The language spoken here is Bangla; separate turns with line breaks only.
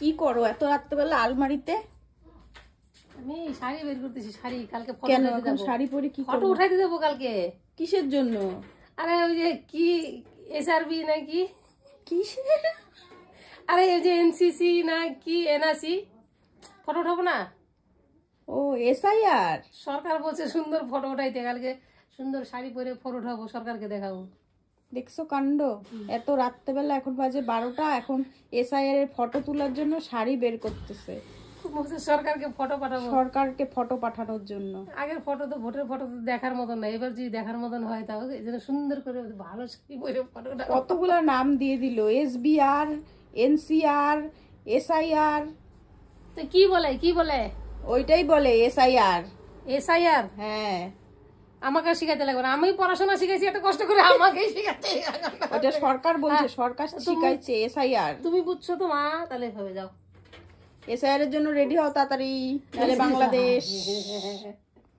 কি করো এত রাত্রেবেলা আলমারিতে?
আমি শাড়ি বের করতেছি, শাড়ি কালকে ফটো
কেন
উঠাইতে
এখন
যাবো।
শাড়ি পরে কি
ফটো
করবো?
উঠাইতে যাবো কালকে।
কিসের জন্য?
আরে ওই যে কি এসআরবি নাকি,
কিসের?
আরে ওই যে এনসিসি না কি এনআরসি, ফটো উঠাবো না?
ও এসআইআর।
সরকার বলছে সুন্দর ফটো উঠাইতে, কালকে সুন্দর শাড়ি পরে ফটো উঠাবো, সরকারকে দেখাবো।
দেখছো কাণ্ড, এত রাত্রেবেলা এখন বাজে 12টা, এখন এসআইআর এর ফটো তোলার জন্য শাড়ি বের করতেছে।
বলছে সরকারকে ফটো পাঠাবো,
সরকারকে ফটো পাঠানোর জন্য।
আগের ফটো তো ভোটের ফটো তো দেখার মতন না, এবার যদি দেখার মতন হয় তাও এই জন্য সুন্দর করে ভালো শাড়ি পরে ফটো উঠাবো।
কতগুলা নাম দিয়ে দিল, এসবিআর, এনসিআর, এসআইআর।
তো কি বলে কি বলে?
ওইটাই বলে এসআইআর।
এসআইআর?
হ্যাঁ,
আমাকে শিখাইতে লাগবে না, আমি পড়াশোনা শিখাইছি এত কষ্ট করে, আমাকেই শিখাতে।
ওটা সরকার বলছে, সরকার শিখাইছে এসআইআর।
তুমি বুঝছো তো মা, তাহলে হবে যাও।
এসআইআর এর জন্য রেডি হও তাড়াতাড়ি, নাহলে বাংলাদেশ।